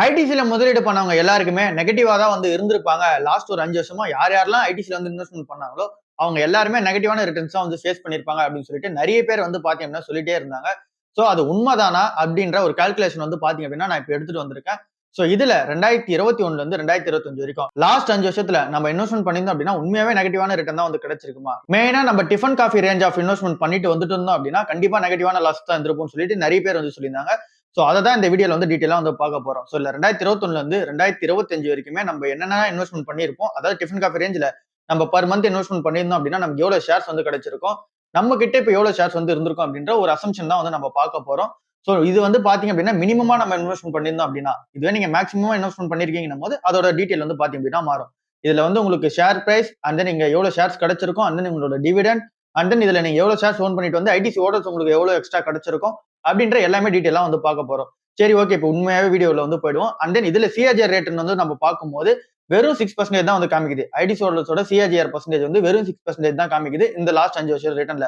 ஐடிசில முதலீடு பண்ணவங்க எல்லாருக்குமே நெகட்டிவா தான் வந்து இருந்திருப்பாங்க. லாஸ்ட் ஒரு 5 வருஷமா யார் யாரெல்லாம் ஐடிசில வந்து இன்வெஸ்ட்மென்ட் பண்ணாங்களோ, அவங்க எல்லாருமே நெகட்டிவான ரிட்டர்ன்ஸ் தான் வந்து ஃபேஸ் பண்ணியிருப்பாங்க அப்படின்னு சொல்லிட்டு நெறைய பேர் வந்து பார்த்தீங்கன்னா சொல்லிட்டே இருந்தாங்க. சோ அது உண்மதானா அப்படின்ற ஒரு கால்குலேஷன் வந்து பார்த்தீங்க அப்படின்னா, நான் இப்ப எடுத்துட்டு வந்திருக்கேன். சோ இதுல 2021ல இருந்து 2025 வரைக்கும் லாஸ்ட் 5 வருஷத்துல நம்ம இன்வெஸ்ட்மென்ட் பண்ணியிருந்தோம் அப்படின்னா, உண்மையாவே நெகட்டிவான ரிட்டர்ன் தான் வந்து கிடைச்சிருக்குமா? மெயினா நம்ம tiffin coffee range of investment பண்ணிட்டு வந்துட்டு இருந்தோம் அப்படின்னா, கண்டிப்பா நெகட்டிவான லாஸ் தான் இருந்திருக்கும்னு சொல்லிட்டு நெறைய பேர் வந்து சொல்லியிருந்தாங்க. சோ அததான் இந்த வீடியோல வந்து டீடைலா வந்து பார்க்க போறோம். சோ இல்ல 2021ல இருந்து 2025 வரைக்குமே நம்ம என்னென்ன இன்வெஸ்ட்மென்ட் பண்ணியிருப்போம். அதாவது டிஃபன் காஃபி ரேஞ்ச்ல நம்ம பெர் மந்த் இன்வெஸ்ட்மென்ட் பண்ணியிருந்தோம் அப்படின்னா, நமக்கு எவ்வளவு ஷேர்ஸ் வந்து கிடைச்சிருக்கும். நம்ம கிட்ட இப்ப எவ்வளவு ஷேர்ஸ் வந்து இருந்திருக்கும் அப்படின்ற ஒரு அசம்ப்ஷன் தான் வந்து நம்ம பார்க்க போறோம். சோ இது வந்து பாத்தீங்க அப்படின்னா மினிமமா நம்ம இன்வெஸ்ட்மென்ட் பண்ணியிருந்தோம் அப்படின்னா, இதுவே நீங்க மேக்ஸிமமா இன்வெஸ்ட்மென்ட் பண்ணிருக்கீங்கன்னும் போது அதோட டீடைல் வந்து பாத்தீங்க அப்படின்னா மாறும். இதுல வந்து உங்களுக்கு ஷேர் பிரைஸ் அண்ட் தென் நீங்க எவ்வளவு ஷேர்ஸ் கிடைச்சிருக்கும் அண்ட் தென் உங்களோட டிவிடெண்ட் அண்ட் தென் இதுல நீங்க எவ்வளவு ஷேர்ஸ் ஓன் பண்ணிட்டு வந்து ஐடிசி ஓடர்ஸ் உங்களுக்கு எவ்வளவு எக்ஸ்ட்ரா கிடைச்சிருக்கும் அப்படின்ற எல்லாமே டீடைலா வந்து பார்க்க போறோம். சரி ஓகே இப்போ உண்மையாவே வீடியோல வந்து போயிடுவோம். அண்ட் தென் இதுல சிஆர்ஜிஆர் ரேட் வந்து நம்ம பார்க்கும்போது வெறும் 6% தான் வந்து காமிக்குது. ஐடிசி ஓடர்ஸோட சிஆர்ஜிஆர் பர்சன்டேஜ் வந்து வெறும் 6% தான் காமிக்குது இந்த லாஸ்ட் 5 வருஷம் ரிட்டர்ன்ல.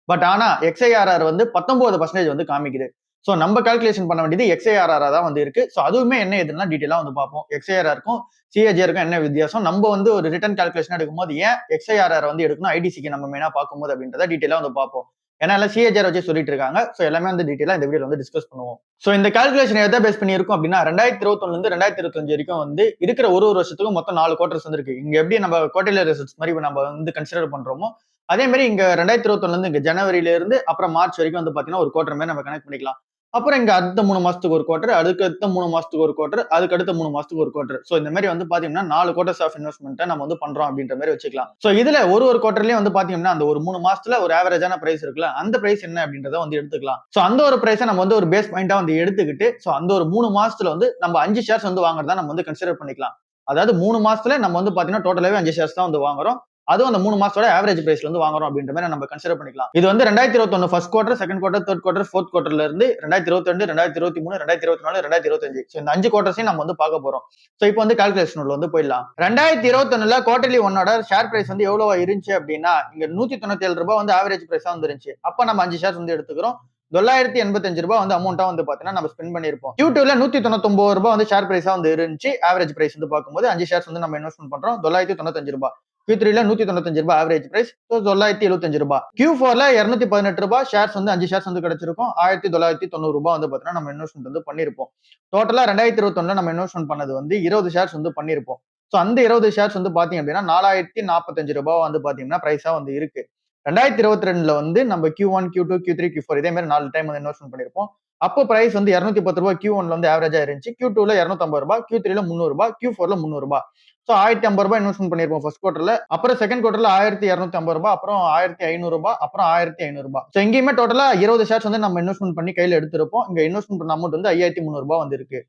பட் ஆனா எக்ஸ்ஐஆர்ஆர் வந்து 19% வந்து காமிக்குது. சோ நம்ம கால்குலேஷன் பண்ண வேண்டியது எக்ஸ்ஐஆர்ஆர் தான் வந்து இருக்கு. சோ அதுவுமே என்ன எதுனா டீடைலா வந்து பார்ப்போம். எக்ஸ்ஐஆர்ஆருக்கும் சிஏஜிஆருக்கும் என்ன வித்தியாசம்? நம்ம வந்து ஒரு ரிட்டர்ன் கால்குலேஷன் எடுக்கும்போது ஏன் எக்ஸ்ஐஆர்ஆர் வந்து எடுக்கணும் ஐடிசிக்கு நம்ம மெயினா பார்க்கும்போது அப்படின்றத டீடைலா வந்து பார்ப்போம். ஏன்னா எல்லாம் சிஏஜிஆர் வச்சு சொல்லிட்டு இருக்காங்க. சோ எல்லாமே வந்து டீடைலா இந்த வீடியோல வந்து டிஸ்கஸ் பண்ணுவோம். சோ இந்த கால்குலேஷன் எதை பேஸ் பண்ணி இருக்கும் அப்படின்னா 2021ல இருந்து 2025 வரைக்கும் வந்து இருக்கிற ஒரு வருஷத்துக்கும் மொத்தம் 4 குவார்டர்ஸ் வந்து இருக்கு. இங்க எப்படி நம்ம குவார்டர்லி ரிசல்ட்ஸ் மாதிரி நம்ம வந்து கன்சிடர் பண்றோமோ அதே மாதிரி இங்க 2021ல இருந்து இங்க ஜனவரியில இருந்து அப்புறம் மார்ச் வரைக்கும் வந்து பாத்தீங்கன்னா ஒரு குவார்டர் மாதிரி நம்ம கனெக்ட் பண்ணிக்கலாம். அப்புறம் இங்க அடுத்த 3 மாசத்துக்கு ஒரு குவார்டர், அதுக்கு அடுத்த 3 மாசத்துக்கு ஒரு குவார்டர், அதுக்கு அடுத்த 3 மாசத்துக்கு ஒரு குவார்டர். சோ இந்த மாதிரி வந்து பாத்தீங்கன்னா 4 குவார்டர்ஸ் ஆஃப் இன்வெஸ்ட்மென்ட்ட நம்ம வந்து பண்றோம் அப்படின்ற மாதிரி வச்சுக்கலாம். சோ இதுல ஒரு குவார்டர்லயும் வந்து பாத்தீங்கன்னா அந்த ஒரு 3 மாசத்துல ஒரு ஆவரேஜான பிரைஸ் இருக்குல்ல, அந்த பிரைஸ் என்ன அப்படின்றத வந்து எடுத்துக்கலாம். சோ அந்த ஒரு பிரைஸை நம்ம வந்து ஒரு பேஸ் பாயிண்டா வந்து எடுத்துக்கிட்டு, சோ அந்த ஒரு 3 மாசத்துல வந்து நம்ம 5 ஷேர்ஸ் வந்து வாங்குறதா நம்ம வந்து கன்சிடர் பண்ணிக்கலாம். அதாவது 3 மாசத்துல நம்ம வந்து பாத்தீங்கன்னா டோட்டலாவே 5 ஷேர்ஸ் தான் வந்து வாங்குறோம். அதுவும் அந்த 3 மாசத்தோட ஆவரேஜ் பிரைஸ்ல இருந்து வாங்குறோம் அப்படின்ற மாதிரி நம்ம கன்சிடர் பண்ணிக்கலாம். இது வந்து 2021 first quarter, second quarter, third quarter, fourth குவார்டர்ல இருந்து 2022, 2023, 2024, 2025 சோ இந்த 5 குவார்டர்ஸையும் நம்ம வந்து பார்க்க போறோம். சோ இப்போ வந்து கால்குலேஷன் உள்ள வந்து போயிடலாம். 2021ல குவார்டர்லி ஒன்னோட ஷேர் பிரைஸ் வந்து எவ்வளவு இருந்துச்சு அப்படின்னா இங்க 197 ரூபாய் வந்து ஆவரேஜ் பிரைஸா வந்து இருந்துச்சு. அப்ப நம்ம 5 ஷேர்ஸ் வந்து எடுத்துக்கிறோம். 985 ரூபாய் வந்து அமௌண்டா வந்து பாத்தீங்கன்னா நம்ம ஸ்பெண்ட் பண்ணிருப்போம். Q2ல 199 ரூபாய் வந்து ஷேர் பிரைஸா வந்து இருந்துச்சு. ஆவரேஜ் பிரைஸ் வந்து பார்க்கும்போது 5 ஷேர்ஸ் வந்து நம்ம இன்வெஸ்ட்மெண்ட் பண்றோம் 995 ரூபாய். Q3ல 195 ரூபாய் ஆவரேஜ் பிரைஸ் 975 ரூபாய். Q4ல 218 ரூபாய் ஷேர்ஸ் வந்து 5 ஷேர்ஸ் வந்து கிடைச்சிருக்கும். 1990 ரூபாய் வந்து பாத்தீங்கன்னா நம்ம இன்வெஸ்ட்மெண்ட் வந்து பண்ணிருப்போம். டோட்டலா 2021ல நம்ம இன்வெஸ்ட்மெண்ட் பண்ணது வந்து 20 ஷேர்ஸ் வந்து பண்ணிருப்போம். சோ அந்த 20 ஷேர்ஸ் வந்து பாத்தீங்க அப்படின்னா 4045 ரூபாய் வந்து பாத்தீங்கன்னா பிரைஸா வந்து இருக்கு. 2022ல வந்து நம்ம Q1, Q2, Q3, Q4 இதே மாதிரி 4 டைம் வந்து இன்வெஸ்ட்மெண்ட் பண்ணிருப்போம். அப்போ பிரைஸ் வந்து 210 ரூபாய் Q1ல வந்து ஆவரேஜா இருந்துச்சு. Q2ல 250 ரூபாய், Q3ல 300 ரூபாய், Q4ல 300 ரூபாய். சோ 1050 ரூபாய் இன்வெஸ்ட்மெண்ட் பண்ணிருப்போம் ஃபர்ஸ்ட் குவார்டர்ல. அப்புறம் செகண்ட் குவார்டர்ல 1250 ரூபாய், அப்புறம் 1500 ரூபாய், அப்புறம் 1500 ரூபாய். சோ இங்கேயுமே டோட்டலா 20 ஷேர்ஸ் வந்து நம்ம இன்வெஸ்ட்மெண்ட் பண்ணி கையில எடுத்திருப்போம். இங்க இன்வெஸ்ட்மெண்ட் பண்ண அமௌண்ட் வந்து 5300 ரூபாய் வந்து இருக்கு.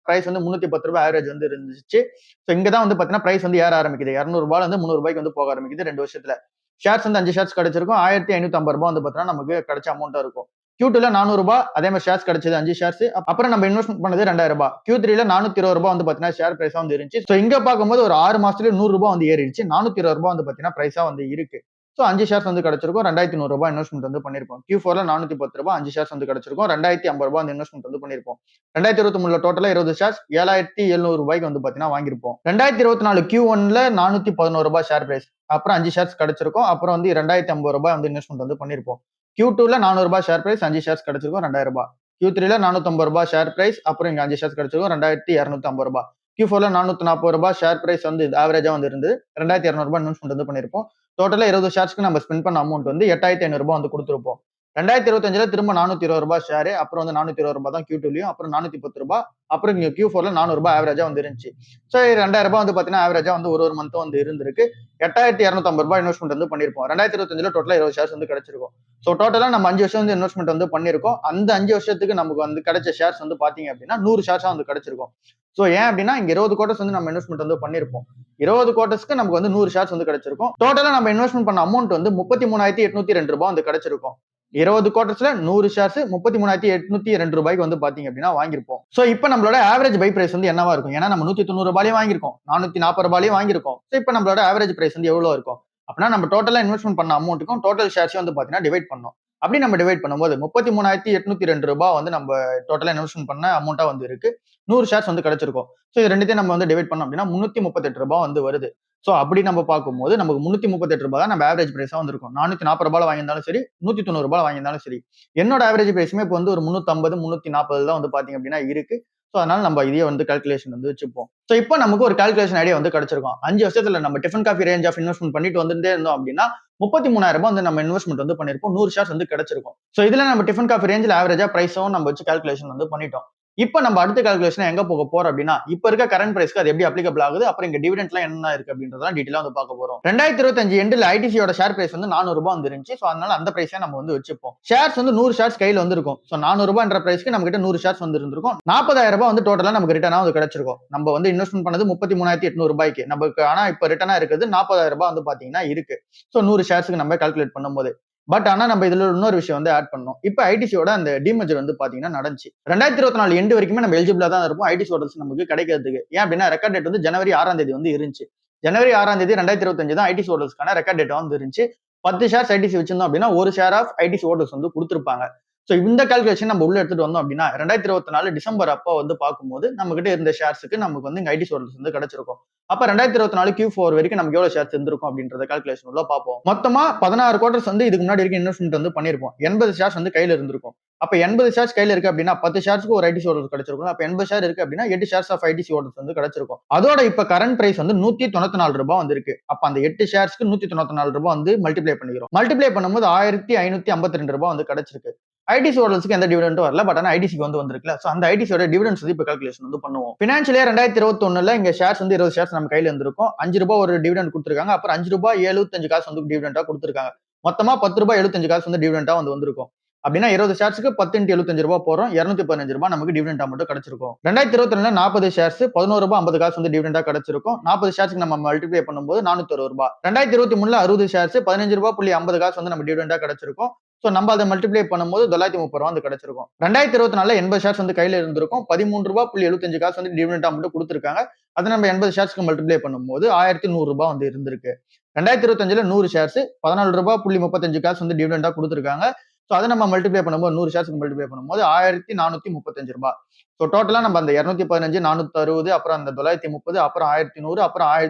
பிரைஸ் வந்து 310 ரூபாய் ஆவரேஜ் வந்து இருந்துச்சு. சோ இங்க தான் வந்து பாத்தீங்கன்னா பிரைஸ் வந்து ஏற ஆரம்பிக்குது. 200 ரூபாயில இருந்து 300 ரூபாய்க்கு வந்து போக ஆரம்பிக்குது 2 வருஷத்துல. ஷேர்ஸ் வந்து 5 ஷேர்ஸ் கிடைச்சிருக்கும். 1550 ரூபாய் வந்து பாத்தீங்கன்னா நமக்கு கிடைச்ச அமௌண்டா இருக்கும். Q2ல 400 ரூபாய் அதே மாதிரி ஷேர்ஸ் கிடைச்சது 5 ஷேர்ஸ். அப்புறம் நம்ம இன்வெஸ்ட்மெண்ட் பண்ணது 2000 ரூபாய். Q3ல 420 ரூபாய் வந்து பாத்தீங்கன்னா ஷேர் பிரைஸா வந்து இருந்துச்சு. சோ இங்க பார்க்கும்போது ஒரு 6 மாசத்துல 100 ரூபாய் வந்து ஏறிடுச்சு. 420 ரூபாய் வந்து பாத்தீங்கன்னா பிரைஸா வந்து இருக்கு. சோ 5 ஷேர்ஸ் வந்து கிடைச்சிருக்கும். 2100 ரூபாய் இன்வெஸ்ட்மெண்ட் வந்து பண்ணிருப்போம். Q4ல 410 ரூபாய் 5 ஷேர்ஸ் வந்து கிடைச்சிருக்கும். 2050 ரூபாய் வந்து இன்வெஸ்ட்மெண்ட் வந்து பண்ணிருப்போம். 2023ல டோட்டலா 20 ஷேர்ஸ் 7700 ரூபாய்க்கு வந்து பாத்தீங்கன்னா வாங்கிருப்போம். 2024 Q1ல 411 ரூபாய் ஷேர் பிரைஸ். அப்புறம் 5 ஷேர்ஸ் கிடைச்சிருக்கும். அப்புறம் வந்து 2050 ரூபாய் வந்து இன்வெஸ்ட்மெண்ட் வந்து பண்ணிருப்போம். Q2ல 400 ரூபாய் ஷேர் பிரைஸ் 5 ஷேர்ஸ் கிடைச்சிருக்கும் 2000 ரூபாய். Q3ல 450 ரூபாய் ஷேர் பிரைஸ் அப்புறம் இங்க 5 ஷேர்ஸ் கிடைச்சிருக்கும் 2250 ரூபாய். Q4ல 440 ரூபாய் ஷேர் பிரைஸ் வந்து ஆவரேஜா வந்து இருந்து 2200 ரூபாய் இன்வெஸ்ட்மெண்ட் வந்து பண்ணிருப்போம். டோட்டலா 20 ஷேர்ஸ்க்கு நம்ம ஸ்பெண்ட் பண்ண அமௌண்ட் வந்து 8500 ரூபாய் வந்து கொடுத்திருப்போம். 2025ல திரும்ப 420 ரூபாய் ஷேர் அப்புறம் வந்து 420 ரூபாய் தான் Q2லயும் அப்புறம் 410 ரூபாய் அப்புறம் இங்க Q4ல 400 ரூபாய் ஆவரேஜா வந்து இருந்துச்சு. சோ 2000 ரூபாய் வந்து பாத்தீங்கன்னா ஆவரேஜா வந்து ஒரு மந்த்தும் வந்து இருந்திருக்கு. 8250 ரூபாய் இன்வெஸ்ட்மெண்ட் வந்து பண்ணிருப்போம். 2025ல டோட்டலா 20 ஷேர்ஸ் வந்து கிடைச்சிருக்கும். சோ டோட்டலா நம்ம 5 வருஷம் வந்து இன்வெஸ்ட்மெண்ட் வந்து பண்ணிருக்கோம். அந்த 5 வருஷத்துக்கு நமக்கு வந்து கிடைச்ச ஷேர்ஸ் வந்து பாத்தீங்க அப்படின்னா 100 ஷேர்ஸா வந்து கிடைச்சிருக்கும். சோ ஏன் அப்படின்னா இங்க 20 குவார்டர்ஸ் வந்து நம்ம இன்வெஸ்ட்மெண்ட் வந்து பண்ணிருப்போம். 20 குவார்டர்ஸ்க்கு நமக்கு வந்து 100 ஷேர்ஸ் வந்து கிடைச்சிருக்கும். டோட்டலா நம்ம இன்வெஸ்ட்மெண்ட் பண்ண அமௌண்ட் வந்து 33802 ரூபாய் வந்து கிடைச்சிருக்கும். 20 குவார்டர்ஸ்ல 100 ஷேர்ஸ் 33802 ரூபாய்க்கு வந்து பாத்தீங்க அப்படின்னா வாங்கிருப்போம். சோ இப்போ நம்மளோட ஆவரேஜ் பை பிரைஸ் வந்து என்னவா இருக்கும்? ஏன்னா நம்ம 190 ரூபாயிலே வாங்கிருக்கோம், 440 ரூபாயிலே வாங்கிருக்கோம். சோ இப்போ நம்மளோட ஆவரேஜ் பிரைஸ் வந்து எவ்வளவு இருக்கும் அப்படின்னா நம்ம டோட்டலா இன்வெஸ்ட்மெண்ட் பண்ண அமௌண்ட்டுக்கும் டோட்டல் ஷேர்ஸையும் வந்து பாத்தீங்கன்னா டிவைட் பண்ணோம். அப்படி நம்ம டிவைட் பண்ணும்போது ரூ. 33,802 வந்து நம்ம டோட்டலா இன்வெஸ்ட்மெண்ட் பண்ண அமௌண்ட்டா வந்து இருக்கு. 100 ஷேர்ஸ் வந்து கிடைச்சிருக்கும். சோ இது ரெண்டுத்தையும் நம்ம வந்து டிவைட் பண்ணோம் அப்படின்னா ரூ. 338 வந்து வருது. சோ அப்படி நம்ம பார்க்கும்போது நமக்கு ரூ. 338 தான் நம்ம ஆவரேஜ் பிரைஸா வந்திருக்கும். ரூ. 440 வாங்கியிருந்தாலும் சரி, ரூ. 190 வாங்கியிருந்தாலும் சரி. என்னோட ஆவரேஜ் பிரைஸுமே இப்போ வந்து ஒரு 350, 340 தான் வந்து பாத்தீங்க அப்படின்னா இருக்கு. சோ அதனால நம்ம இதையே வந்து கால்குலேஷன் வந்து வச்சுப்போம். சோ இப்போ நமக்கு ஒரு கால்குலேஷன் ஐடியா வந்து கிடைச்சிருக்கும். 5 வருஷத்துல நம்ம tiffin coffee range of investment பண்ணிட்டு வந்துட்டே இருந்தோம் அப்படின்னா ரூ. 33,000 வந்து நம்ம இன்வெஸ்ட்மெண்ட் வந்து பண்ணிருப்போம். 100 ஷேர்ஸ் வந்து கிடைச்சிருக்கும். சோ இதுல நம்ம டிஃபன் காஃபி ரேஞ்சில் ஆவரேஜா பிரைஸும் நம்ம வச்சு கால்குலேஷன் வந்து பண்ணிட்டோம். இப்ப நம்ம அடுத்த கால்குலேஷன் எங்க போக போறோம் அப்படின்னா, இப்ப இருக்க கரண்ட் பிரைஸ்க்கு அது எப்படி அப்ளிகபிள் ஆகுது, அப்புறம் இங்க டிவிடெண்ட்லாம் என்ன இருக்கு அப்படின்றதெல்லாம் டீடைலா வந்து பார்க்க போறோம். 2025 எண்டுல ஐடிசியோட ஷேர் பிரைஸ் வந்து ரூ. 400 வந்து இருந்துச்சு. சோ அதனால அந்த பிரைஸே நம்ம வந்து வச்சுப்போம். ஷேர்ஸ் வந்து 100 ஷேர்ஸ் கையில வந்திருக்கும். சோ ரூ. 400 பிரைஸ்க்கு நம்ம கிட்ட 100 ஷேர்ஸ் வந்து இருந்திருக்கும். ரூ. 40,000 வந்து டோட்டலா நமக்கு ரிட்டர்னா வந்து கிடைச்சிருக்கும். நம்ம வந்து இன்வெஸ்ட்மெண்ட் பண்ணது ரூ. 33,800 நமக்கு ஆனா இப்ப ரிட்டர்னா இருக்குது ரூ. 40,000 வந்து பாத்தீங்கன்னா இருக்கு. சோ 100 ஷேர்ஸ்க்கு நம்ம கால்குலேட் பண்ணும்போது பட் ஆனா நம்ம இதுல இன்னொரு விஷயம் வந்து ஆட் பண்ணோம். இப்ப ஐடிசியோட அந்த டிமர்ஜர் வந்து பாத்தீங்கன்னா நடந்துச்சு. 2024 எண்டு வரைக்குமே நம்ம எலிஜிபிளா தான் இருப்போம் ஐடிசி ஹோட்டல்ஸ் நமக்கு கிடைக்கிறதுக்கு. ஏன் அப்படின்னா ரெக்கார்ட் டேட் வந்து ஜனவரி 6ஆம் தேதி வந்து இருந்துச்சு. ஜனவரி 6ஆம் தேதி 2025 தான் ஐடிசி ஹோட்டல்ஸ்க்கான ரெக்கார்ட் டேட் வந்து இருந்துச்சு. 10 ஷேர்ஸ் ஐடிசி வச்சிருந்தோம் அப்படின்னா ஒரு ஷேர் ஆஃப் ஐடிசி ஹோட்டல்ஸ் வந்து கொடுத்திருப்பாங்க. சோ இந்த கால்குலேஷன் நம்ம உள்ள எடுத்துட்டு வந்தோம் அப்படின்னா 2024 டிசம்பர் அப்போ வந்து பார்க்கும்போது நம்ம கிட்ட இருந்த ஷேர்ஸ்க்கு நமக்கு வந்து ஐடிசி ஹோட்டல்ஸ் வந்து கிடைச்சிருக்கும். அப்ப 2024 Q4 வரைக்கும் நமக்கு எவ்வளவு ஷேர்ஸ் இருந்திருக்கும் அப்படின்றத கால்குலேஷன் உள்ள பார்ப்போம். மொத்தமா 16 குவார்டர்ஸ் வந்து இதுக்கு முன்னாடி வரைக்கும் இன்வெஸ்ட்மெண்ட் வந்து பண்ணிருப்போம். 80 ஷேர்ஸ் வந்து கையில இருந்திருக்கும். அப்ப 80 ஷேர்ஸ் கையில இருக்கு அப்படின்னா 10 ஷேர்ஸ்க்கு ஒரு ஐடிசி ஹோட்டல்ஸ் கிடைச்சிருக்கும். அப்ப 80 ஷேர் இருக்கு அப்படின்னா 8 ஷேர்ஸ் ஆஃப் ஐடிசி ஹோட்டல்ஸ் வந்து கிடைச்சிருக்கும். அதோட இப்ப கரண்ட் பிரைஸ் வந்து ரூ. 194 வந்திருக்கு. அப்ப அந்த 8 ஷேர்ஸ்க்கு ரூ. 194 வந்து மல்டிப்ளை பண்ணிக்கிறோம். மல்டிப்ளை பண்ணும்போது ரூ. 1,552 வந்து கிடைச்சிருக்கு. ஐடிசி ஹோட்டல்ஸ்க்கு எந்த டிவிடெண்டும் வரல. பட் ஆனா ஐடிசிக்கு வந்து வந்திருக்குல்ல. சோ அந்த ஐடிசியோட டிவிடெண்ட்ஸ் வந்து இப்ப கால்குலேஷன் வந்து பண்ணுவோம். பினான்சியல் இயர் 2021ல இங்க ஷேர்ஸ் வந்து 20 ஷேர்ஸ் நம்ம கையில இருந்திருக்கும். ரூ. 5 ஒரு டிவிடெண்ட் கொடுத்திருக்காங்க. அப்புறம் ரூ. 5.75 வந்து டிவிடெண்டா கொடுத்திருக்காங்க. மொத்தமா ரூ. 10.75 வந்து டிவிடெண்டா வந்து வந்திருக்கும். அப்படின்னா 20 ஷேர்ஸ்க்கு 10 × 75 போறோம். ரூ. 215 நமக்கு டிவிடெண்டா மட்டும் கிடைச்சிருக்கும். 2022 40 ஷேர்ஸ் ரூ. 11.50 வந்து டிவிடெண்டா கிடைச்சிருக்கும். 40 ஷேர்ஸ்க்கு நம்ம மல்டிப்ளை பண்ணும்போது ரூ. 460. 2023 60 ஷேர்ஸ் ரூ. 15.50 வந்து நம்ம டிவிடெண்டா கிடைச்சிருக்கும். சோ நம்ம அதை மல்டிப்ளை பண்ணும்போது ரூ. 930 வந்து கிடைச்சிருக்கும். 2024 80 ஷேர்ஸ் வந்து கையில இருந்திருக்கும். ரூ. 13.75 வந்து டிவிடெண்டா மட்டும் கொடுத்திருக்காங்க. அதை நம்ம 80 ஷேர்ஸ்க்கு மல்டிப்ளை பண்ணும்போது ரூ. 1,100 வந்து இருந்திருக்கு. 2025ல 100 ஷேர்ஸ் ரூ. 14.35 வந்து டிவிடெண்டா கொடுத்திருக்காங்க. சோ அதை நம்ம மல்டிப்ளை பண்ணும்போது 100 ஷேர்ஸ்க்கு மல்டிப்ளை பண்ணும்போது ரூ. 1,435. சோ டோட்டலா நம்ம அந்த 215, 460 அப்புறம் அந்த 930 அப்புறம் 1,100 அப்புறம் ரூ.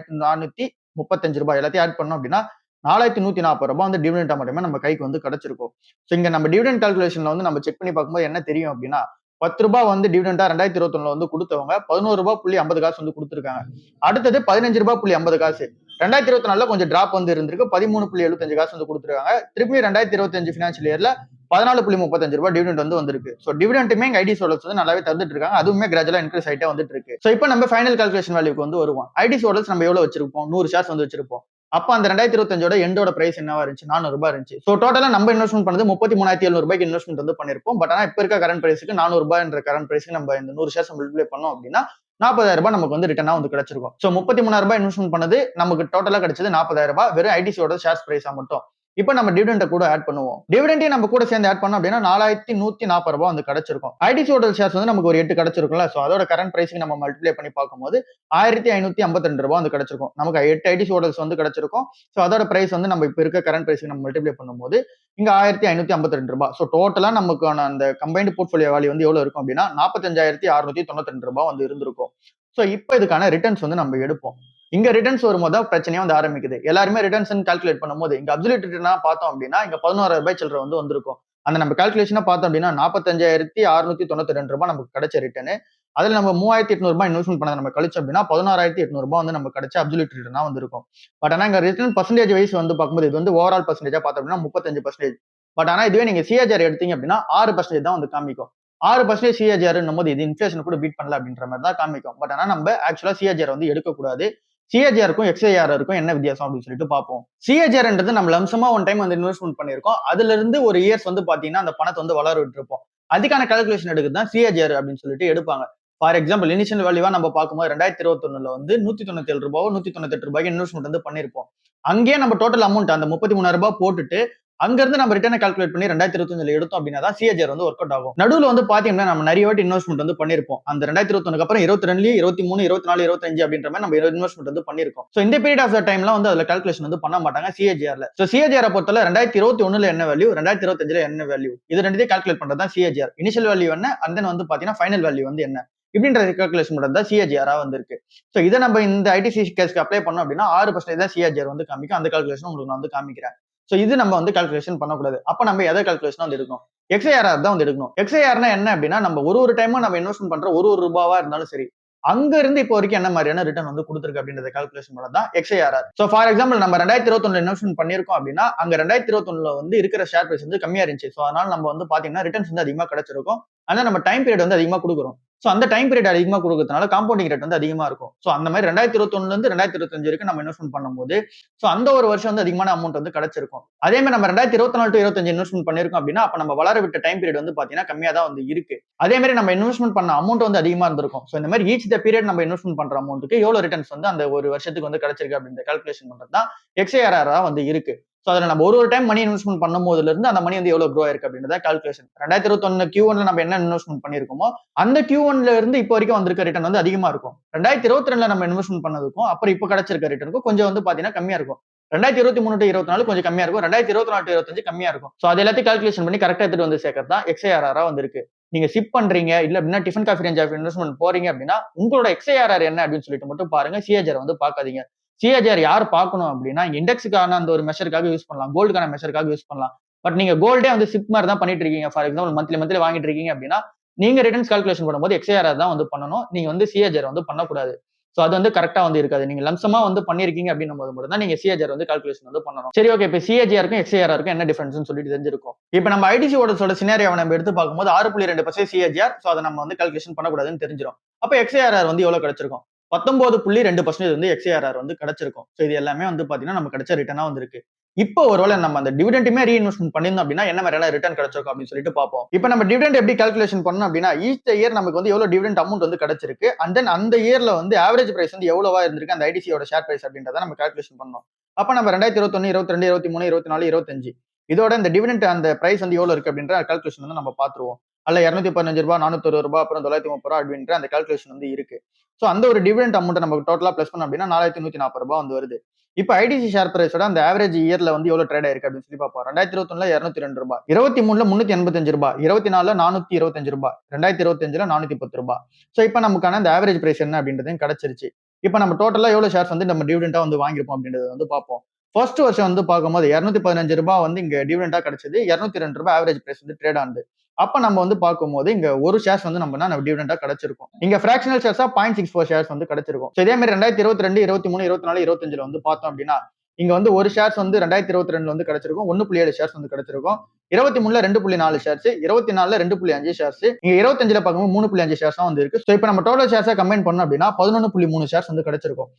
1,435 எல்லாத்தையும் ஆட் பண்ணோம் அப்படின்னா ரூ. 4,140 வந்து டிவிடெண்டா மட்டுமே நம்ம கைக்கு வந்து கிடைச்சிருக்கும். சோ இங்க நம்ம டிவிடெண்ட் கால்குலேஷன்ல வந்து நம்ம செக் பண்ணி பார்க்கும்போது என்ன தெரியும் அப்படின்னா ரூ. 10 வந்து டிவிடெண்டா 2021 வந்து கொடுத்தவங்க ரூ. 11.50 வந்து கொடுத்திருக்காங்க. அடுத்தது ரூ. 15.50. 2024 கொஞ்சம் டிராப் வந்து இருந்திருக்கு. 13.75 வந்து கொடுத்திருக்காங்க. திருப்பி 2025 பினான்சியல் இயர்ல ரூ. 14.35 டிவிடெண்ட் வந்து வந்திருக்கு. சோ டிவிடெண்ட்டுமே ஐடி ஹோட்டல்ஸ் வந்து நல்லாவே தந்துட்டு இருக்காங்க. அதுவுமே கிராஜுவலா இன்க்ரீஸ் ஆயிட்டே வந்துட்டு இருக்கு. சோ இப்போ நம்ம ஃபைனல் கால்குலேஷன் வேல்யூக்கு வந்து வருவோம். ஐடிசி ஹோட்டல்ஸ் நம்ம எவ்வளவு வச்சிருப்போம்? 100 ஷேர்ஸ் வந்து வச்சிருப்போம். அப்ப அந்த 2025ஓட எண்டோட பிரைஸ் என்னவா இருந்துச்சு? ரூ. 400 இருந்துச்சு. சோ டோட்டலா நம்ம இன்வெஸ்ட்மெண்ட் பண்ணது ரூ. 33,700 இன்வெஸ்ட்மெண்ட் வந்து பண்ணிருப்போம். பட் ஆனா இப்ப இருக்க கரண்ட் பிரைஸ்க்கு ரூ. 400 கரண்ட் பிரைஸ்க்கு நம்ம இந்த 100 ஷேர்ஸ் மல்டிப்ளை பண்ணோம் அப்படின்னா ரூ. 40,000 நமக்கு வந்து ரிட்டர்னா வந்து கிடைச்சிருக்கும். சோ ரூ. 33,000 இன்வெஸ்ட்மெண்ட் பண்ணது நமக்கு டோட்டலா கிடைச்சது ரூ. 40,000 வெறும் ஐடிசியோட ஷேர்ஸ் பிரைஸா மட்டும். இப்ப நம்ம டிவிடெண்ட் கூட ஆட் பண்ணுவோம். டிவிடெண்டையும் நம்ம கூட சேர்ந்து ஆட் பண்ணோம் அப்படின்னா ரூ. 4,140 வந்து கிடைச்சிருக்கும். ஐடிசி ஹோட்டல் ஷேர்ஸ் வந்து நமக்கு ஒரு 8 கிடைச்சிருக்கும்ல. சோ அதோட கரண்ட் பிரைஸ்க்கு நம்ம மல்டிப்ளை பண்ணி பார்க்கும்போது ரூ. 1,552 வந்து கிடைச்சிருக்கும். நமக்கு 8 ஐடிசி ஹோட்டல்ஸ் வந்து கிடைச்சிருக்கும். சோ அதோட பிரைஸ் வந்து நம்ம இப்ப இருக்க கரண்ட் பிரைஸ்க்கு நம்ம மல்டிப்ளை பண்ணும்போது இங்க ரூ. 1,552. சோ டோட்டலா நமக்கான அந்த கம்பைன்டு போர்ட்ஃபோலியோ வேல்யூ வந்து எவ்வளவு இருக்கும் அப்படின்னா ரூ. 45,692 வந்து இருந்திருக்கும். சோ இப்ப இதுக்கான ரிட்டர்ன்ஸ் வந்து நம்ம எடுப்போம். இங்க ரிட்டர்ன்ஸ் வரும்போது தான் பிரச்சனையே வந்து ஆரம்பிக்குது. எல்லாருமே ரிட்டர்ன்ஸ் கால்குலேட் பண்ணும்போது இங்க அப்சல்யூட் ரிட்டர்னா பார்த்தோம் அப்படின்னா இங்க ரூ. 11,000 சில்லற வந்து வந்திருக்கும். அந்த நம்ம கால்குலேஷனா பார்த்தோம் அப்படின்னா ரூ. 45,692 நமக்கு கிடைச்ச ரிட்டர்ன். அதுல நம்ம ரூ. 3,800 இன்வெஸ்ட்மெண்ட் பண்ணத நம்ம கழிச்சோம் அப்படின்னா ரூ. 16,800 வந்து நமக்கு கிடைச்ச அப்சல்யூட் ரிட்டர்னா வந்திருக்கும். பட் ஆனா இங்க ரிட்டர்ன் பெர்சன்டேஜ் வைஸ் வந்து பார்க்கும்போது இது வந்து ஓவரால் பெர்சன்டேஜா பார்த்தோம் அப்படின்னா 35%. பட் ஆனா இதுவே நீங்க சிஏஜிஆர் எடுத்தீங்க அப்படின்னா 6% தான் வந்து காமிக்கும். 6% சிஏஜிஆர்ன்னும் போது இது இன்ஃபிளேஷன் கூட பீட் பண்ணல அப்படின்ற மாதிரி தான் காமிக்கும். பட் ஆனா நம்ம ஆக்சுவலா சிஏஜிஆர் வந்து எடுக்கக்கூடாது. சிஏஜிஆருக்கும் எக்ஸ்ஐஆருக்கும் என்ன வித்தியாசம் அப்படின்னு சொல்லிட்டு பார்ப்போம். சிஏஜிஆர்ன்றது நம்ம லம்சமா ஒன் டைம் வந்து இன்வெஸ்ட்மெண்ட் பண்ணிருக்கோம். அதுல இருந்து ஒரு இயர்ஸ் வந்து பாத்தீங்கன்னா அந்த பணத்தை வந்து வளர விட்டுருப்போம். அதுக்கான கால்குலேஷன் எடுக்குது தான் சிஏஜிஆர் அப்படின்னு சொல்லிட்டு எடுப்பாங்க. ஃபார் எக்ஸாம்பிள் இனிஷியல் வேல்யூவா நம்ம பார்க்கும்போது 2021 வந்து ரூ. 197 ரூ. 198 இன்வெஸ்ட்மெண்ட் வந்து பண்ணிருப்போம். அங்கேயே நம்ம டோட்டல் அமௌண்ட் அந்த ரூ. 33,000 போட்டுட்டு அங்க இருந்து நம்ம ரிட்டர்னை கால்குலேட் பண்ணி 2025 எடுத்தோம் அப்படின்னா தான் சிஏஜிஆர் வந்து ஒர்க் அவுட் ஆகும். நடுவுல வந்து பாத்தீங்கன்னா நம்ம நிறைய வாட்டி இன்வெஸ்ட்மெண்ட் வந்து பண்ணிருப்போம். அந்த 2021 அப்புறம் 22, 23, 24, 25 அப்படின்ற மாதிரி நம்ம இன்வெஸ்ட்மெண்ட் வந்து பண்ணிருக்கோம். சோ இந்த பீரியட் ஆஃப் டைம்ல வந்து அதுல கால்குலேஷன் வந்து பண்ண மாட்டாங்க சிஏஜிஆர்ல. சோ சிஏஜிஆர் பொறுத்தவரை 2021 என்ன வேல்யூ, 2025 என்ன வேல்யூ, இது ரெண்டுத்தையும் கால்குலேட் பண்றது தான் சிஏஜிஆர். இனிஷியல் வேல்யூ என்ன, அண்ட் தென் வந்து பாத்தீங்கன்னா ஃபைனல் வேல்யூ வந்து என்ன இப்படின்ற கால்குலேஷன் பண்றது தான் சிஏஜிஆரா வந்து இருக்கு. சோ இதை நம்ம இந்த ஐடிசி கேஸ்க்கு அப்ளை பண்ணோம் அப்படின்னா 6% தான் சிஏஜிஆர் வந்து காமிக்கும். அந்த கால்குலேஷன் உங்களுக்கு நான் வந்து காமிக்கிறேன். சோ இது நம்ம வந்து கால்குலேஷன் பண்ணக்கூடாது. அப்ப நம்ம எதை கால்குலேஷன் வந்து எடுக்கணும், எக்ஸ்ஐஆர்ஆர் தான் வந்து எடுக்கணும். எக்ஸ்ஐஆர்னா என்ன அப்படின்னா நம்ம ஒரு டைமும் நம்ம இன்வெஸ்ட்மெண்ட் பண்ற ஒரு ரூபாவா இருந்தாலும் சரி, அங்க இருந்து இப்போ வரைக்கும் என்ன மாதிரியான ரிட்டர்ன் வந்து கொடுத்துருக்கு அப்படின்றத கால்குலேஷன் பண்ணது தான் எக்ஸ்ஐஆர்ஆர். சோ ஃபார் எக்ஸாம்பிள் நம்ம 2021 இன்வெஸ்ட்மெண்ட் பண்ணிருக்கோம் அப்படின்னா அங்க 2021 வந்து இருக்கிற ஷேர் பிரைஸ் வந்து கம்மியா இருந்துச்சு. சோ அதனால நம்ம வந்து பாத்தீங்கன்னா ரிட்டர்ன்ஸ் வந்து அதிகமா கிடைச்சிருக்கும். ஆனா நம்ம டைம் பீரியட் வந்து அதிகமா கொடுக்குறோம். சோ அந்த டைம் பீரியட் அதிகமா கொடுக்கறதுனால காம்பவுண்டிங் ரேட் வந்து அதிகமா இருக்கும். சோ அந்த மாதிரி 2021 இருந்து 2025 வரைக்கும் நம்ம இன்வெஸ்ட்மெண்ட் பண்ணும்போது சோ அந்த ஒரு வருஷம் வந்து அதிகமான அமௌண்ட் வந்து கிடைச்சிருக்கும். அதே மாதிரி நம்ம 2024 டு 25 இன்வெஸ்ட்மெண்ட் பண்ணிருக்கோம் அப்படின்னா அப்ப நம்ம வளர விட்ட டைம் பீரியட் வந்து பாத்தீங்கன்னா கம்மியா தான் வந்து இருக்கு. அதே மாதிரி நம்ம இன்வெஸ்ட்மெண்ட் பண்ண அமௌண்ட் வந்து அதிகமா இருந்திருக்கும். சோ இந்த மாதிரி ஈச் த பீரியட் நம்ம இன்வெஸ்ட்மெண்ட் பண்ற அமௌண்ட்டுக்கு எவ்வளவு ரிட்டர்ன்ஸ் வந்து அந்த ஒரு வருஷத்துக்கு வந்து கிடைச்சிருக்கு அப்படின்ற கால்குலேஷன் பண்றது தான் எக்ஸ்ஐஆர்ஆர் வந்து இருக்கு. சோ அதுல நம்ம ஒரு டைம் மணி இன்வெஸ்ட்மெண்ட் பண்ணும் போதுல இருந்து அந்த மணி வந்து எவ்வளவு க்ரோ ஆயிருக்கு அப்படின்றத கால்குலேஷன். 2021 Q1 நம்ம என்ன இன்வெஸ்ட்மெண்ட் பண்ணிருக்கோமோ அந்த Q1 இருந்து இப்போ வரைக்கும் வந்திருக்க ரிட்டர்ன் வந்து அதிகமா இருக்கும். 2022 நம்ம இன்வெஸ்ட்மெண்ட் பண்ணதுக்கும் அப்புறம் இப்போ கிடைச்சிருக்க ரிட்டர்னுக்கும் கொஞ்சம் வந்து பாத்தீங்கன்னா கம்மியா இருக்கும். 2023 டு 24 கொஞ்சம் கம்மியா இருக்கும். 2024 டு 25 கம்மியா இருக்கும். சோ அது எல்லாத்தையும் கால்குலேஷன் பண்ணி கரெக்டா எடுத்துட்டு வந்து சேர்க்கறது தான் எக்ஸ்ஐஆர்ஆரா வந்து இருக்கு. நீங்க சிப் பண்றீங்க இல்ல அப்படின்னா tiffin coffee range of investment போறீங்க அப்படின்னா உங்களோட எக்ஸ்ஐஆர்ஆர் என்ன அப்படின்னு சொல்லிட்டு மட்டும் பாருங்க. சிஏஜிஆர் வந்து பாக்காதீங்க. சிஏஜிஆர் யார் பார்க்கணும் அப்படின்னா இண்டெக்ஸுக்கான அந்த ஒரு மெஷருக்காக யூஸ் பண்ணலாம், கோல்டுக்கான மெஷருக்காக யூஸ் பண்ணலாம். பட் நீங்க கோல்டே வந்து சிப் மாதிரி தான் பண்ணிட்டு இருக்கீங்க. ஃபார் எக்ஸாம்பிள் மந்த்லி வாங்கிட்டு இருக்கீங்க அப்படின்னா நீங்க ரிட்டர்ன்ஸ் கால்குலேஷன் பண்ணும்போது எக்ஸ்ஐஆர்ஆர் தான் வந்து பண்ணணும். நீங்க வந்து சிஏஜிஆர் வந்து பண்ணக்கூடாது. சோ அது வந்து கரெக்டா வந்து இருக்காது. நீங்க லம்சமா வந்து பண்ணிருக்கீங்க அப்படின்னும் போது மட்டும் தான் நீங்க சிஏஜிஆர் வந்து கால்குலேஷன் வந்து பண்ணணும். சரி, ஓகே. இப்ப சிஏஜிஆருக்கும் எக்ஸ்ஐஆர்ஆருக்கும் என்ன டிஃபரன்ஸ்னு சொல்லிட்டு தெரிஞ்சிருக்கும். இப்ப நம்ம ஐடிசி ஓட சினாரியோவை நம்ம எடுத்து பார்க்கும்போது 6.2% சிஏஜிஆர். சோ அதை நம்ம வந்து கால்குலேஷன் பண்ணக்கூடாதுன்னு தெரிஞ்சிடும். அப்ப எக்ஸ்ஐஆர்ஆர் வந்து எவ்வளவு கிடைச்சிருக்கும், 19.2% வந்து எக்ஸ்ஐஆர்ஆர் வந்து கிடைச்சிருக்கும். சோ இது எல்லாமே வந்து பாத்தீங்கன்னா நம்ம கிடைச்ச ரிட்டர்னா வந்து இருக்கு. இப்போ ஒருவேளை நம்ம அந்த டிவிடெண்டுமே ரீஇன்வெஸ்ட்மெண்ட் பண்ணிருந்தோம் அப்படின்னா என்ன மாதிரியான ரிட்டர்ன் கிடைச்சிருக்கும் அப்படின்னு சொல்லிட்டு பார்ப்போம். இப்போ நம்ம டிவிடெண்ட் எப்படி கால்குலேஷன் பண்ணணும் அப்படின்னா ஈச் இயர் நமக்கு வந்து எவ்வளவு டிவிடெண்ட் அமௌண்ட் வந்து கிடைச்சிருக்கு அண்ட் தென் அந்த இயர்ல வந்து ஆவரேஜ் பிரைஸ் வந்து எவ்வளவா இருந்திருக்கு அந்த ஐடிசியோட ஷேர் பிரைஸ் அப்படின்றத நம்ம கால்குலேஷன் பண்ணணும். அப்ப நம்ம 2021, 22, 23, 24, 25 இதோட இந்த டிவிடெண்ட் அந்த பிரைஸ் வந்து எவ்வளவு இருக்கு அப்படின்ற கால்குலேஷன் வந்து நம்ம பாத்துருவோம். அல்ல ₹215, ₹460, அப்புறம் ₹930 அப்படின்ற அந்த கால்குலேஷன் வந்து இருக்கு. சோ அந்த ஒரு டிவிடெண்ட் அமௌண்ட் நமக்கு டோட்டலா பிளஸ் பண்ணோம் அப்படின்னா ₹4140 வந்து வருது. இப்ப ஐடிசி ஷேர் பிரைஸோட அந்த ஆவரேஜ் இயர்ல வந்து எவ்வளவு ட்ரேட் ஆயிருக்கு அப்படின்னு சொல்லி பார்ப்போம். 2021 ₹202, 23 ₹385, 24 ₹425, 2025 ₹410. சோ இப்ப நமக்கான அந்த ஆவரேஜ் பிரைஸ் என்ன அப்படின்றதையும் கிடைச்சிருச்சு. இப்ப நம்ம டோட்டலா எவ்வளவு ஷேர்ஸ் வந்து நம்ம டிவிடெண்டா வந்து வாங்கிருப்போம் அப்படின்றத வந்து பார்ப்போம். ஃபர்ஸ்ட் வருஷம் வந்து பார்க்கும்போது ₹215 வந்து இங்க டிவிடெண்டா கிடைச்சது. ₹202 ஆவரேஜ் பிரைஸ் வந்து ட்ரேட் ஆனது. அப்ப நம்ம வந்து பார்க்கும்போது இங்க ஒரு ஷேர்ஸ் வந்து நம்ம டிவிடெண்டா கிடைச்சிருக்கும். இங்க பிராக்ஷனல் ஷேர்ஸா 0.64 ஷேர்ஸ் வந்து கிடைச்சிருக்கும். இதே மாதிரி 2022, 23, 24, 25 வந்து பார்த்தோம் அப்படின்னா இங்க வந்து ஒரு ஷேர்ஸ் வந்து 2022 வந்து கிடைச்சிருக்கும். 1.7 ஷேர்ஸ் வந்து கிடைச்சிருக்கும். 23ல 2.4 ஷேர்ஸ், 24ல 2.5 ஷேர்ஸ், இங்க 25ல பார்க்கும்போது 3.5 ஷேர்ஸ் தான் வந்து இருக்கு. சோ இப்போ நம்ம டோட்டல் ஷேர்ஸா கம்பைன் பண்ணோம் அப்படின்னா 11.3 ஷேர்ஸ் வந்து கிடைச்சிருக்கும்.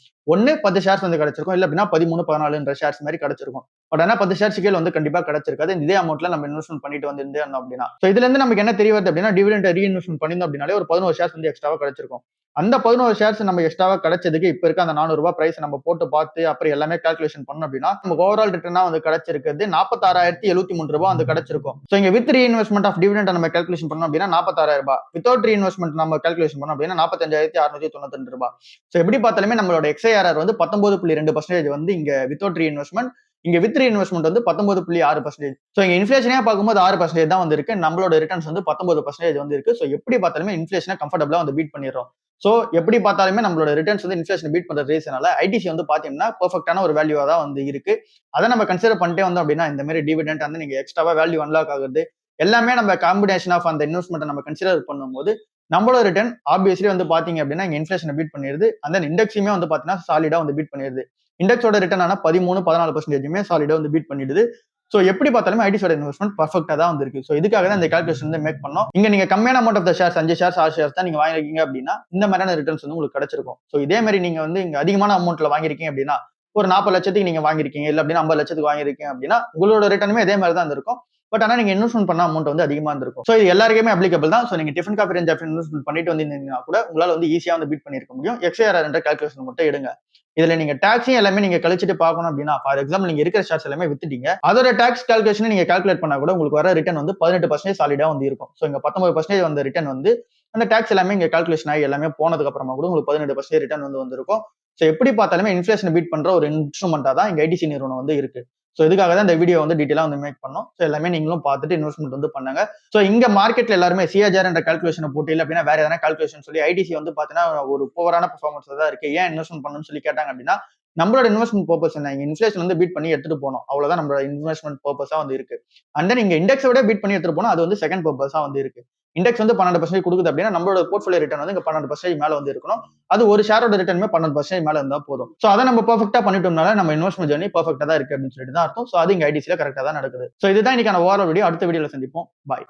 10 ஷேர்ஸ் வந்து கிடைச்சிருக்கும். இல்ல அப்படின்னா 13, 14 ஷேர்ஸ் மாதிரி கிடைச்சிருக்கும். பட் ஆனா 10 ஷேர்ஸ் கீழ வந்து கண்டிப்பா கிடைச்சிருக்காது. இதே அமௌண்ட்ல நம்ம இன்வெஸ்ட்மெண்ட் பண்ணிட்டு வந்து இருந்தோம் அப்படின்னா. சோ இதுல இருந்து நமக்கு என்ன தெரிய வருது அப்படின்னா டிவிடெண்ட் ரீஇன்வெஸ்ட்மெண்ட் பண்ணிருந்தோம் அப்படின்னாலே ஒரு 11 ஷேர்ஸ் வந்து எக்ஸ்ட்ராவா கிடைச்சிருக்கும். அந்த 11 ஷேர்ஸ் நம்ம எக்ஸ்ட்ராவா கிடைச்சதுக்கு இப்ப இருக்க அந்த ₹400 பிரைஸ் நம்ம போட்டு பார்த்து அப்புறம் எல்லாமே கால்குலேஷன் பண்ணோம் அப்படின்னா நமக்கு ஓவரால் ரிட்டர்னா வந்து கிடைச்சிருக்கிறது ₹46,073 வந்து கிடைச்சிருக்கும். சோ இங்க வித் ரீஇன்வெஸ்ட்மெண்ட் ஆஃப் டிவிடெண்ட் நம்ம கால்குலேஷன் பண்ணோம் அப்படின்னா ₹46,000. வித்வுட் ரீஇன்வெஸ்ட்மெண்ட் நம்ம கால்குலேஷன் பண்ணோம் அப்படின்னா ₹45,692. சோ எப்படி பார்த்தாலுமே நம்மளோட எக்ஸ்ஐஆர்ஆர் வந்து 19.2% வந்து இங்க வித்வுட் ரீஇன்வெஸ்ட்மெண்ட், இங்க வித் ரீஇன்வெஸ்ட்மெண்ட் வந்து 19.6%. சோ இங்க இன்ஃபிளேஷனே பார்க்கும்போது 6% தான் வந்து இருக்கு. நம்மளோட ரிட்டர்ன்ஸ் வந்து 19% வந்து இருக்கு. சோ எப்படி பார்த்தாலுமே இன்ஃபிளேஷனை கம்ஃபர்டபிளா வந்து பீட் பண்ணிடுறோம். சோ எப்படி பார்த்தாலுமே நம்மளோட ரிட்டர்ன்ஸ் வந்து இன்ஃபிளேஷன் பீட் பண்ற ரீசனால ஐடிசி வந்து பாத்தீங்கன்னா பெர்ஃபெக்ட்டான ஒரு வேல்யூவா தான் வந்து இருக்கு. அதை நம்ம கன்சிடர் பண்ணிட்டே வந்தோம் அப்படின்னா இந்த மாதிரி டிவிடெண்ட் வந்து நீங்க எக்ஸ்ட்ராவா வேல்யூ அன்லாக் ஆகுது எல்லாமே நம்ம காம்பினேஷன் ஆஃப் அந்த இன்வெஸ்ட்மெண்ட் நம்ம கன்சிடர் பண்ணும்போது நம்மளோட ரிட்டர்ன் ஆப்வியஸ்லி வந்து பாத்தீங்க அப்படின்னா இங்க இன்ஃபிளேஷனை பீட் பண்ணிடுது. அந்த இண்டெக்ஸுமே வந்து பாத்தீங்கன்னா சாலிடா வந்து பீட் பண்ணிடுது. இண்டெக்ஸோட ரிட்டர்ன் ஆனா 13-14% சாலிடா வந்து பீட் பண்ணிடுது. சோ எப்படி பார்த்தாலுமே ஐடிஸோட இன்வெஸ்ட்மெண்ட் பர்ஃபெக்ட்டா தான் வந்து இருக்கு. சோ இதுக்காக தான் இந்த கால்குலேஷன் வந்து மேக் பண்ணோம். இங்க நீங்க கம்மியான amount of the shares 5 shares 6 shares தான் நீங்க வாங்கிருக்கீங்க அப்படின்னா இந்த மாதிரியான ரிட்டர்ன்ஸ் வந்து உங்களுக்கு கிடைச்சிருக்கும். சோ இதே மாதிரி நீங்க வந்து இங்க அதிகமான அமௌண்ட்ல வாங்கிருக்கீங்க அப்படின்னா ஒரு 40 லட்சத்துக்கு நீங்க வாங்கிருக்கீங்க இல்ல அப்படின்னா 50 லட்சத்துக்கு வாங்கிருக்கீங்க அப்படின்னா உங்களோட ரிட்டர்னுமே இதே மாதிரி தான் இருக்கும். பட் ஆனா நீங்க இன்வெஸ்ட்மெண்ட் பண்ண அமௌண்ட் வந்து அதிகமா இருந்திருக்கும். ஸோ இது எல்லாருக்குமே அப்ளிகபிள் தான். ஸோ நீங்க tiffin coffee range of investment பண்ணிட்டு வந்திருந்தீங்கன்னா கூட உங்களால வந்து ஈஸியா வந்து பீட் பண்ணிருக்க முடியும். XYR என்ற கால்குலேஷன் மட்டும் எடுங்க. இதுல நீங்க டாக்ஸையும் எல்லாமே நீங்க கழிச்சிட்டு பார்க்கணும் அப்படின்னா, ஃபார் எக்ஸாம்பிள் நீங்க இருக்கிற ஷேர்ஸ் எல்லாமே வித்துட்டீங்க. அதோட டாக்ஸ் கால்குலேஷன் நீங்க கால்குலேட் பண்ணா கூட உங்களுக்கு வர ரிட்டர்ன் வந்து 18% சாலிடா வந்து இருக்கும். ஸோ இங்க 19% வந்த ரிட்டர்ன் வந்து அந்த டாக்ஸ் எல்லாமே இங்க கால்குலேஷன் ஆகி எல்லாமே போனதுக்கு அப்புறமா கூட உங்களுக்கு 18% ரிட்டர்ன் வந்து வந்திருக்கும். ஸோ எப்படி பார்த்தாலுமே இன்ஃப்ளேஷன் பீட் பண்ற ஒரு இன்ஸ்ட்ருமெண்டா தான் இங்க ஐடிசி நிறுவனம் வந்து இருக்கு. ஸோ இதுக்காக தான் இந்த வீடியோ வந்து டீட்டெயிலா வந்து மேக் பண்ணோம். ஸோ எல்லாமே நீங்களும் பார்த்துட்டு இன்வெஸ்ட்மெண்ட் வந்து பண்ணுங்க. ஸோ இங்க மார்க்கெட்ல எல்லாருமே சிஏஜிஆர் என்ற கால்குலேஷனை போட்டு இல்ல அப்படின்னா வேற எதனா கால்குலேஷன் சொல்லி ஐடிசி வந்து பாத்தீங்கன்னா ஒரு புவரான பெர்ஃபார்மன்ஸ் தான் இருக்கு. ஏன் இன்வெஸ்ட்மெண்ட் பண்ணணும்னு சொல்லி கேட்டாங்க அப்படின்னா, நம்மளோட இன்வெஸ்ட்மெண்ட் பர்பஸ் என்ன? இங்க இன்ஃப்ளேஷன் வந்து பீட் பண்ணி எடுத்துட்டு போனோம். அவ்வளவுதான் நம்மளோட இன்வெஸ்ட்மெண்ட் பர்பஸா வந்து இருக்கு. அண்ட் தென் இங்க இண்டெக்ஸை விட பீட் பண்ணி எடுத்துட்டு போனோம். அது வந்து செகண்ட் பர்பஸா வந்து இருக்கு. இண்டெக்ஸ் வந்து 12% கொடுக்குது அப்படின்னா நம்மளோட போர்ட்ஃபோலியோ ரிட்டர்ன் வந்து இங்க 12% மேல வந்து இருக்கணும். அது ஒரு ஷேரோட ரிட்டர்னுமே 12% மேல இருந்தா போதும். சோ அதை நம்ம பெர்ஃபெக்ட்டா பண்ணிட்டோம்னால நம்ம இன்வெஸ்ட்மெண்ட் ஜர்னி பெர்ஃபெக்ட்டா தான் இருக்கு அப்படின்னு சொல்லிட்டு தான் அர்த்தம். சோ அது இங்க ஐடிசில கரெக்ட்டா தான் நடக்குது. சோ இதுதான் இன்னைக்கான ஓவரால் வீடியோ. அடுத்த வீடியோல சந்திப்போம். பாய்.